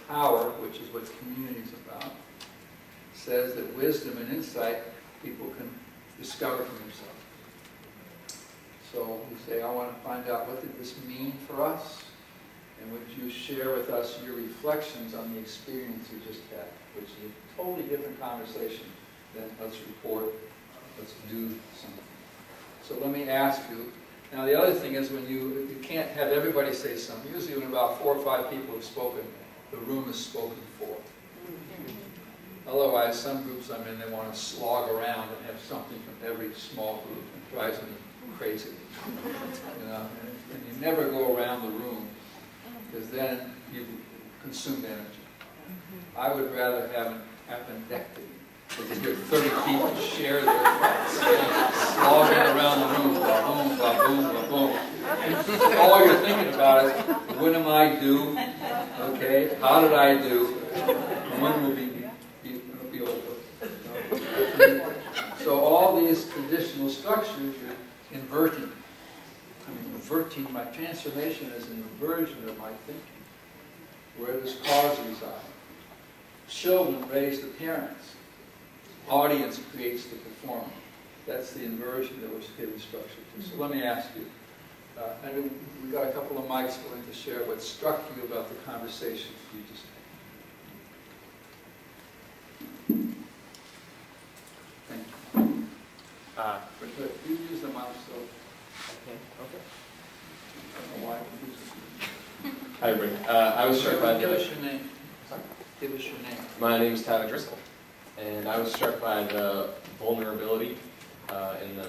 power, which is what community is about, says that wisdom and insight people can discover for themselves. So you say, I want to find out what did this mean for us, and would you share with us your reflections on the experience you just had, which is a totally different conversation than let's report, let's do something. So let me ask you, now the other thing is when you can't have everybody say something. Usually when about 4 or 5 people have spoken, the room is spoken for. Otherwise, some groups I'm in, they want to slog around and have something from every small group. It drives me crazy. You know, and you never go around the room because then you consume energy. I would rather have an appendectomy. Because you get 30 people share their thoughts, slogging around the room, ba-boom, ba-boom, ba-boom. All you're thinking about is, when am I due? Okay, how did I do? When will be over? So all these traditional structures you're inverting. Inverting, my transformation is an inversion of my thinking. Where does cause reside? Children raise the parents. Audience creates the performer. That's the inversion that we're giving structure to. So let me ask you, and we've got a couple of mics willing to share what struck you about the conversation you just had. Thank you. But you use the mic, so. Okay. I don't know why you use it. Hi, everybody. I was struck by Give us your name. Sorry? Give us your name. My name is Tyler Driscoll, and I was struck by the vulnerability in the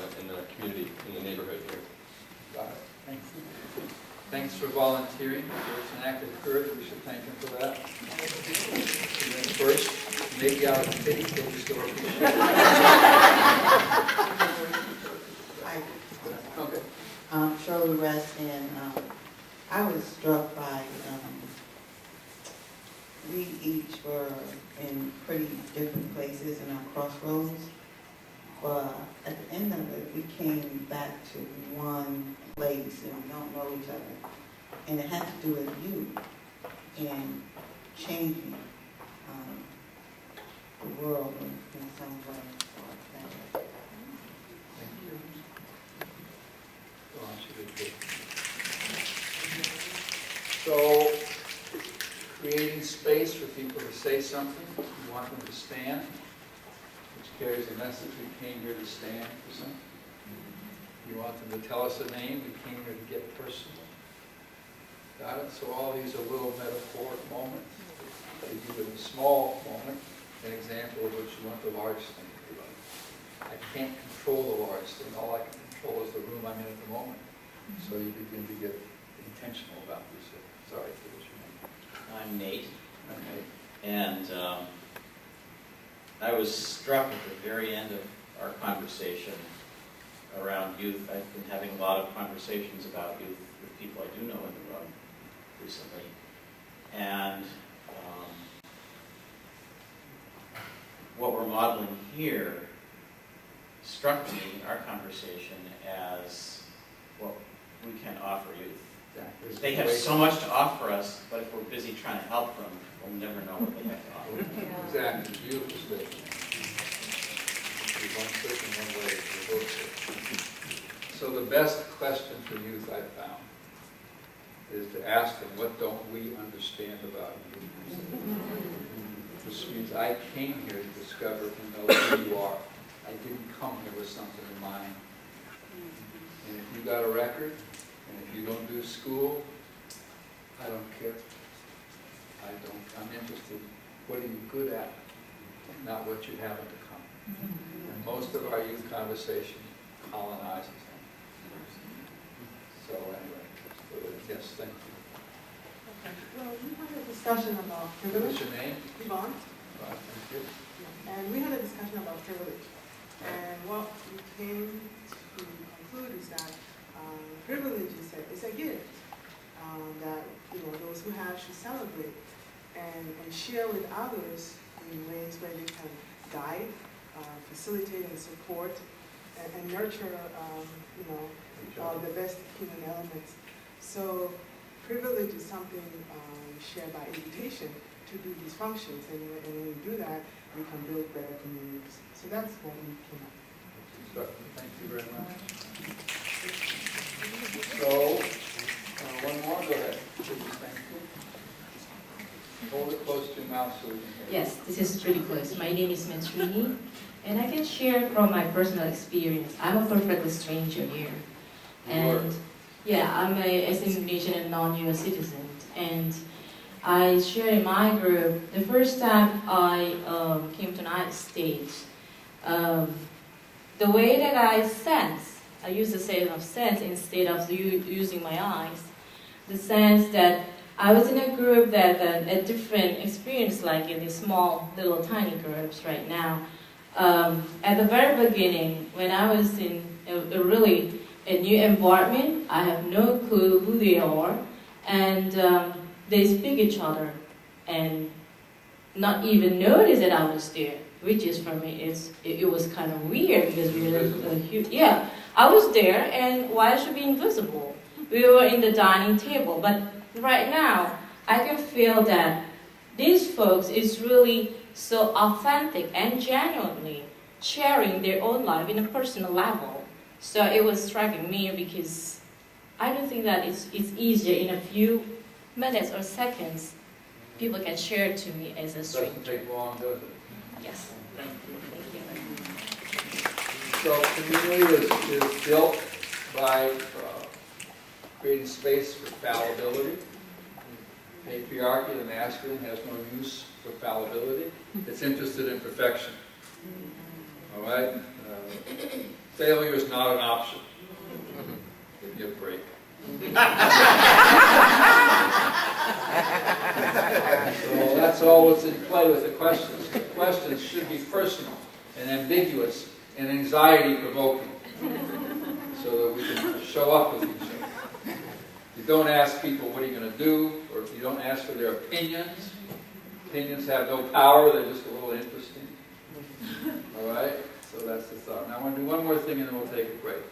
community, in the neighborhood here. Got it. Thanks. Thanks for volunteering. It's an act of courage. We should thank him for that. And then first, maybe out of pity, but we still appreciate it. Okay. Shirley Rest, and I was struck by we each were in pretty different places in our crossroads, but at the end of it, we came back to one place, and we don't know each other, and it had to do with you and changing the world in some way. Thank you. Go on, she did good. So, creating space for people to say something. You want them to stand, which carries a message. We came here to stand for something. You want them to tell us a name. We came here to get personal. Got it? So all these are little metaphoric moments. They give them a small moment, an example of what you want the large thing to be like. I can't control the large thing. All I can control is the room I'm in at the moment. So you begin to get intentional about this. Sorry, what your name? I'm Nate. Okay. And I was struck at the very end of our conversation around youth. I've been having a lot of conversations about youth with people I do know in the room recently. And what we're modeling here struck me, our conversation, as what we can offer youth. Exactly. They have so much to offer us, but if we're busy trying to help them, we'll never know what they have to offer. Exactly. Youth is different. There's one person, one way. We're both different. So the best question for youth I've found is to ask them, what don't we understand about you? Which means I came here to discover and know who you are. I didn't come here with something in mind. And if you got a record, and if you don't do school, I don't care. I'm interested. What are you good at? Not what you haven't become. And most of our youth conversation colonizes them. So anyway, yes, thank you. Okay. Well, we had a discussion about privilege. What's your name? Yvonne. Thank you. And we had a discussion about privilege. And what we came to conclude is that privilege is a gift that those who have should celebrate and share with others in ways where they can guide, facilitate, and support, and nurture the best human elements. So privilege is something shared by invitation to do these functions, and when we do that, we can build better communities. So that's what we came up with. Thank you very much. So, one more, go ahead. Thank you. Hold it close to your mouth so we can hear. Yes, this is really close. My name is Matrini, and I can share from my personal experience. I'm a perfectly stranger here. And yeah, I'm a Indonesian and non-US citizen. And I share in my group, the first time I came to the United States, the way that I sense, I use the sense of sense instead of using my eyes, the sense that I was in a group that a different experience, like in these small, little, tiny groups right now. At the very beginning, when I was in a really new environment, I have no clue who they are, and they speak each other, and not even notice that I was there, which is for me, it was kind of weird because we were huge. Yeah, I was there, and why should be invisible? We were in the dining table, but right now, I can feel that these folks is really so authentic and genuinely sharing their own life in a personal level. So it was striking me because I don't think that it's easier in a few minutes or seconds people can share to me as a stranger. Doesn't take long, does it? Yes. Thank you. So community is built by creating space for fallibility. Patriarchy, the masculine, has no use for fallibility. It's interested in perfection. All right? Failure is not an option. Give me a break. So that's all that's in play with the questions. The questions should be personal and ambiguous and anxiety-provoking so that we can show up with each other. You don't ask people, what are you going to do? Or if you don't ask for their opinions. Opinions have no power, they're just a little interesting. All right? So that's the thought. Now I want to do one more thing and then we'll take a break.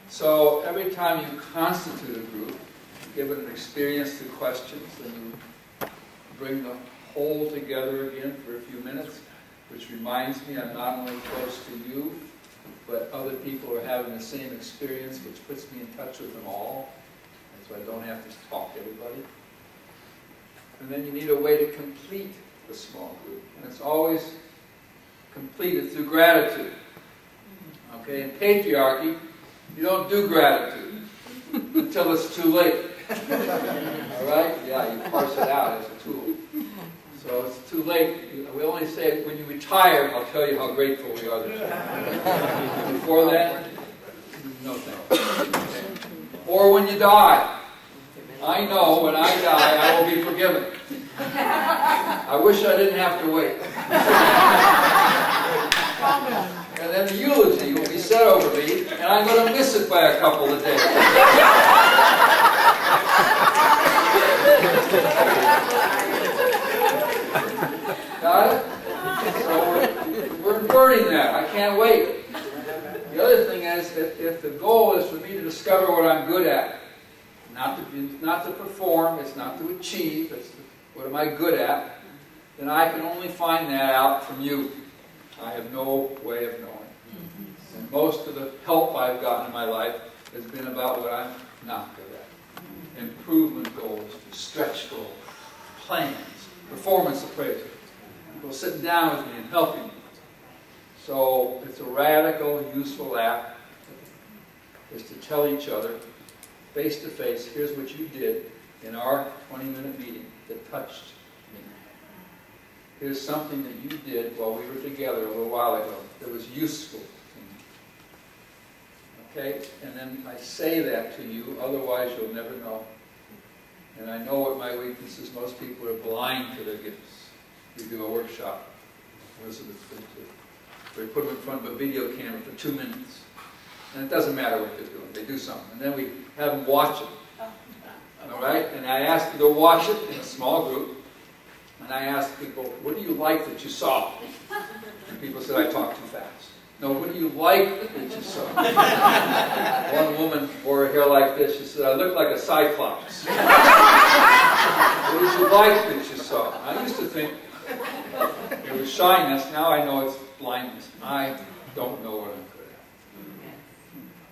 So every time you constitute a group, you give it an experience through questions, and you bring the whole together again for a few minutes, which reminds me I'm not only close to you, but other people are having the same experience, which puts me in touch with them all. So I don't have to talk to everybody. And then you need a way to complete the small group. And it's always completed through gratitude. Okay, in patriarchy, you don't do gratitude until it's too late. All right? Yeah, you parse it out as a tool. So it's too late. We only say when you retire, I'll tell you how grateful we are that you. Before that, no thanks. Or when you die. I know when I die, I will be forgiven. I wish I didn't have to wait. And then the eulogy will be said over me, and I'm going to miss it by a couple of days. Got it? So we're inverting that. I can't wait. The other thing is, if the goal is for me to discover what I'm good at, not to perform, it's not to achieve, it's what am I good at, then I can only find that out from you. I have no way of knowing. And most of the help I've gotten in my life has been about what I'm not good at. Improvement goals, stretch goals, plans, performance appraisal. People sitting down with me and helping me. So it's a radical, useful act is to tell each other, face to face, here's what you did in our 20-minute meeting that touched me. Here's something that you did while we were together a little while ago that was useful to me. Okay? And then I say that to you, otherwise you'll never know. And I know what my weakness is. Most people are blind to their gifts. We do a workshop, Elizabeth's been to, where we put them in front of a video camera for 2 minutes. And it doesn't matter what they're doing, they do something. And then we have them watch it. All right? And I ask them to watch it in a small group. And I ask people, what do you like that you saw? And people said, I talk too fast. No, what do you like that you saw? One woman wore her hair like this. She said, I look like a cyclops. It was the light that you saw. I used to think it was shyness. Now I know it's blindness. I don't know what I'm good at.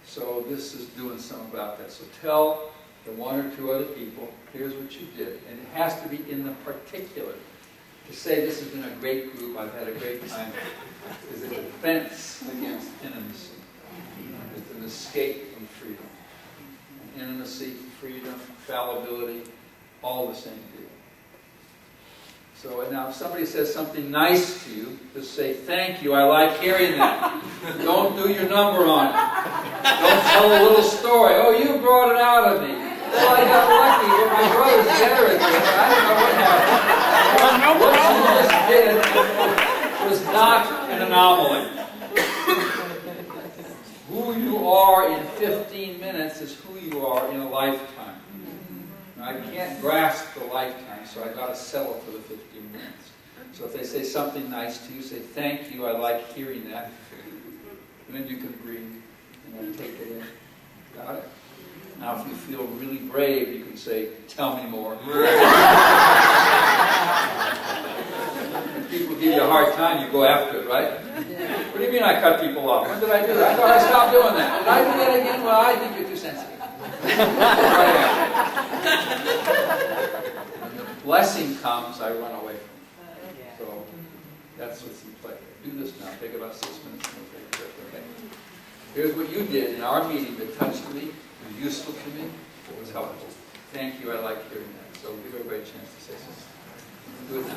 So this is doing something about that. So tell the one or two other people, here's what you did. And it has to be in the particular. To say this has been a great group, I've had a great time, is a defense against intimacy. It's an escape from freedom. Intimacy, freedom, fallibility, all the same deal. So and now if somebody says something nice to you, just say, thank you, I like hearing that. Don't do your number on it. Don't tell a little story. Oh, you brought it out of me. Well, I got lucky. Well, my brother's better at this. I don't know what happened. What you just did was not an anomaly. Who you are in 15 minutes is who you are in a lifetime. I can't grasp the lifetime, so I got to settle for the 15 minutes. So if they say something nice to you, say, thank you, I like hearing that. And then you can breathe and then take it in. Got it? Now if you feel really brave, you can say, tell me more. If people give you a hard time, you go after it, right? What do you mean I cut people off? When did I do that? I thought I stopped doing that. Did I do that again? Well, I think you're too sensitive. When the blessing comes, I run away from it. So that's what's in play. Do this now. Take about 6 minutes. And we'll take a break, okay? Here's what you did in our meeting that touched me, was useful to me, was helpful. Thank you. I like hearing that. So give everybody a chance to say something. Do it now.